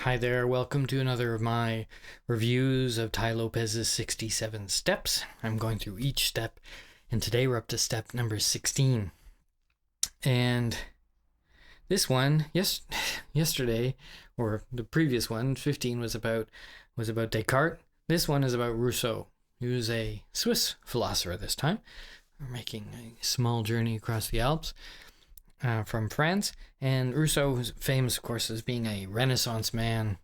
Hi there, welcome to another of my reviews of Tai Lopez's 67 steps. I'm going through each step, and today we're up to step number 16. And this one, yesterday, or the previous one, 15, was about Descartes. This one is about Rousseau, who's a Swiss philosopher this time. We're making a small journey across the Alps. From France, and Rousseau is famous, of course, as being a Renaissance man,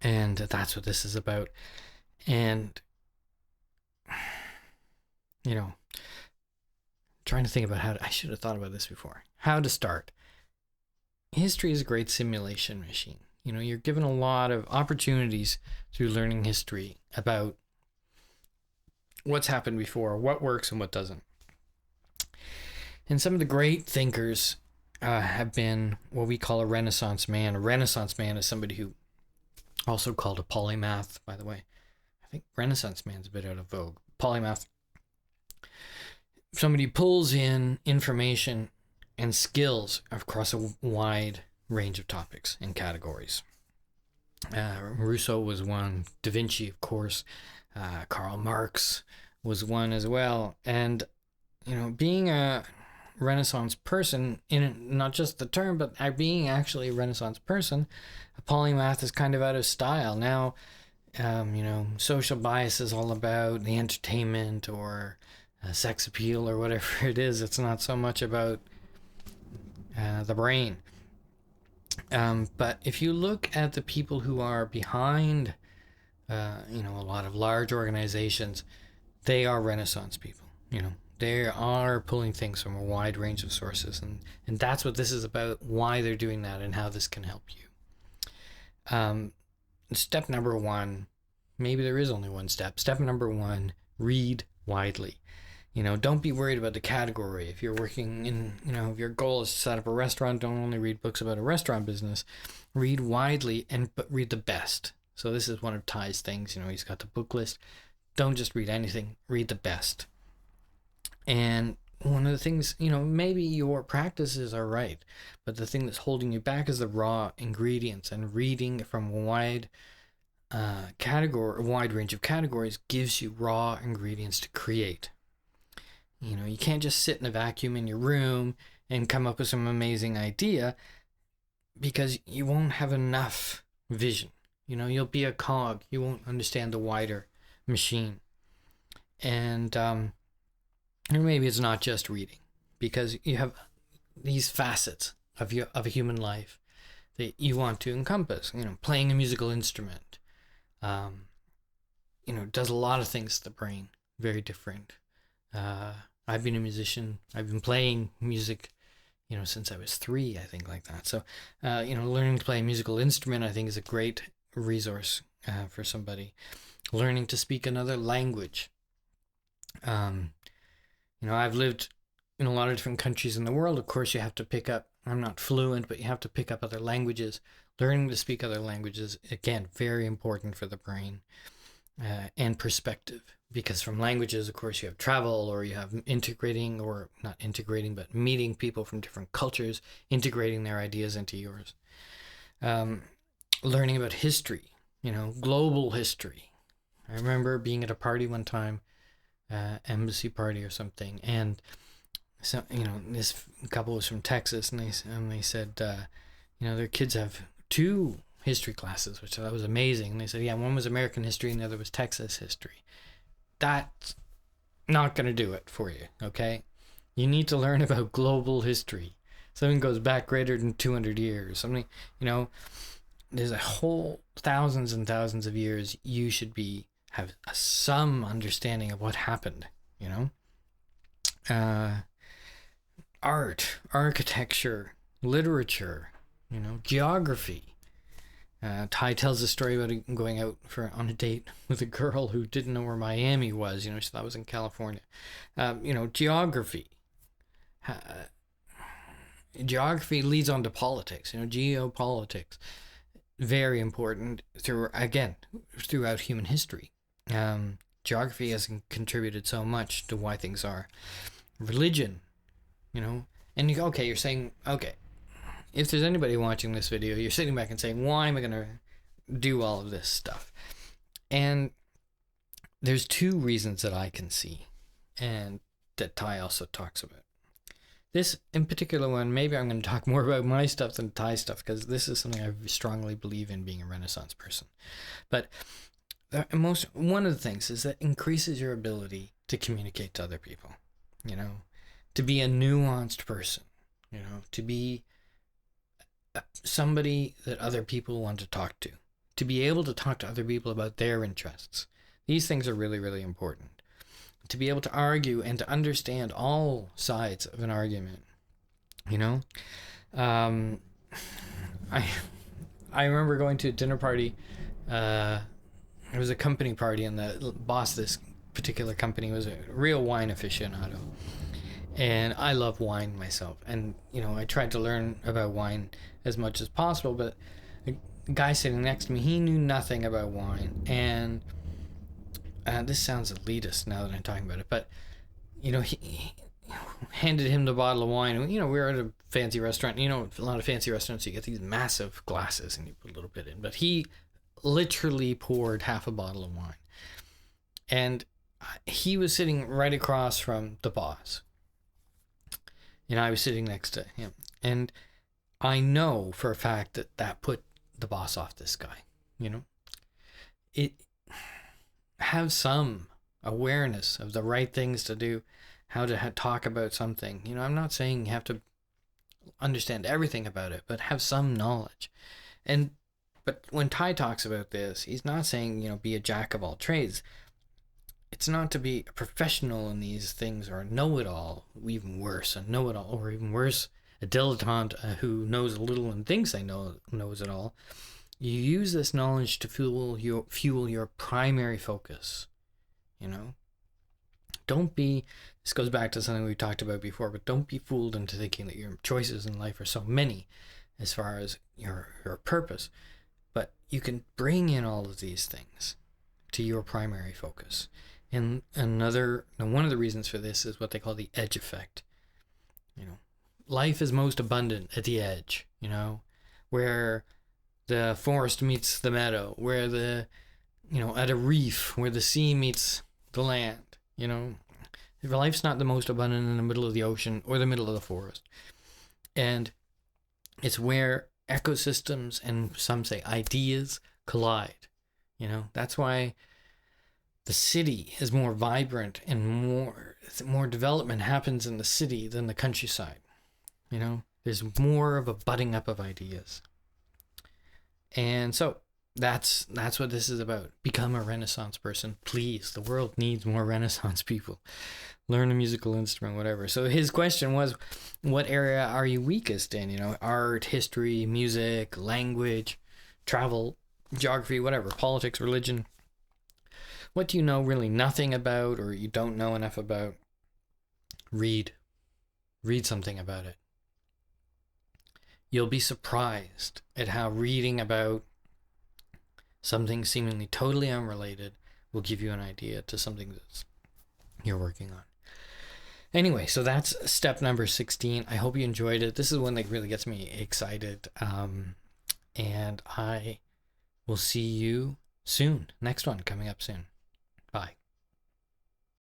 and that's what this is about. And trying to think about I should have thought about this before. How to start. History is a great simulation machine. You're given a lot of opportunities through learning history about what's happened before, what works and what doesn't. And some of the great thinkers have been what we call a Renaissance man. A Renaissance man is somebody who, also called a polymath, by the way. I think Renaissance man's a bit out of vogue. Polymath. Somebody pulls in information and skills across a wide range of topics and categories. Rousseau was one. Da Vinci, of course. Karl Marx was one as well. And, being a Renaissance person, in not just the term, but being actually a Renaissance person, a polymath is kind of out of style now. Social bias is all about the entertainment or sex appeal or whatever it is. It's not so much about the brain. But if you look at the people who are behind, a lot of large organizations, they are Renaissance people. They are pulling things from a wide range of sources, and that's what this is about, why they're doing that, and how this can help you. Step number one, maybe there is only one step. Step number one, read widely. Don't be worried about the category. If you're working in, if your goal is to set up a restaurant, don't only read books about a restaurant business. Read widely, but read the best. So this is one of Ty's things. He's got the book list. Don't just read anything. Read the best. And one of the things, maybe your practices are right, but the thing that's holding you back is the raw ingredients, and reading from a wide range of categories gives you raw ingredients to create. You can't just sit in a vacuum in your room and come up with some amazing idea, because you won't have enough vision. You'll be a cog. You won't understand the wider machine. And, or maybe it's not just reading, because you have these facets of a human life that you want to encompass. Playing a musical instrument, does a lot of things to the brain, very different. I've been a musician. I've been playing music, since I was 3, I think, like that. So, learning to play a musical instrument, I think, is a great resource for somebody. Learning to speak another language. I've lived in a lot of different countries in the world. Of course, you have to pick up, I'm not fluent, but you have to pick up other languages. Learning to speak other languages, again, very important for the brain and perspective. Because from languages, of course, you have travel, or you have integrating, or not integrating, but meeting people from different cultures, integrating their ideas into yours. Learning about history, global history. I remember being at a party one time, embassy party or something, and so this couple was from Texas, and they said their kids have 2 history classes, which I thought was amazing. And they said, one was American history and the other was Texas history. That's not going to do it for you, okay? You need to learn about global history. Something goes back greater than 200 years. Something, there's a whole thousands and thousands of years you should have some understanding of what happened, art, architecture, literature, geography. Tai tells a story about going out on a date with a girl who didn't know where Miami was. She thought it was in California. Geography. Geography leads on to politics. Geopolitics. Very important throughout human history. Geography has contributed so much to why things are. Religion, and you're saying, okay, if there's anybody watching this video, you're sitting back and saying, why am I going to do all of this stuff? And there's two reasons that I can see, and that Tai also talks about. This in particular one, maybe I'm going to talk more about my stuff than Tai stuff, because this is something I strongly believe in, being a Renaissance person. But one of the things is that increases your ability to communicate to other people, you know, to be a nuanced person, you know, to be somebody that other people want to talk to be able to talk to other people about their interests. These things are really, really important. To be able to argue and to understand all sides of an argument, you know. I remember going to a dinner party. It was a company party, and the boss of this particular company was a real wine aficionado. And I love wine myself. And, you know, I tried to learn about wine as much as possible, but the guy sitting next to me, he knew nothing about wine. And this sounds elitist now that I'm talking about it, but, you know, he handed him the bottle of wine. And, you know, we were at a fancy restaurant. You know, a lot of fancy restaurants, you get these massive glasses and you put a little bit in. But he literally poured half a bottle of wine. And he was sitting right across from the boss. And I was sitting next to him. And I know for a fact that that put the boss off this guy, you know. Have some awareness of the right things to do, how to talk about something. You know, I'm not saying you have to understand everything about it, but have some knowledge. But when Tai talks about this, he's not saying, you know, be a jack of all trades. It's not to be a professional in these things or a know-it-all, even worse, a know-it-all, or even worse, a dilettante who knows little and thinks they knows it all. You use this knowledge to fuel your primary focus, you know. This goes back to something we talked about before, but don't be fooled into thinking that your choices in life are so many as far as your purpose. But you can bring in all of these things to your primary focus. And one of the reasons for this is what they call the edge effect. You know, life is most abundant at the edge, you know, where the forest meets the meadow, where at a reef, where the sea meets the land, you know. Life's not the most abundant in the middle of the ocean or the middle of the forest. And it's where ecosystems and some say ideas collide, you know. That's why the city is more vibrant and more development happens in the city than the countryside. You know, there's more of a budding up of ideas. And so that's what this is about. Become a Renaissance person, please. The world needs more Renaissance people. Learn a musical instrument, whatever. So his question was, what area are you weakest in? You know, art, history, music, language, travel, geography, whatever, politics, religion. What do you know really nothing about, or you don't know enough about? Read something about it. You'll be surprised at how reading about something seemingly totally unrelated will give you an idea to something that you're working on. Anyway, so that's step number 16. I hope you enjoyed it. This is one that really gets me excited. And I will see you soon. Next one coming up soon. Bye.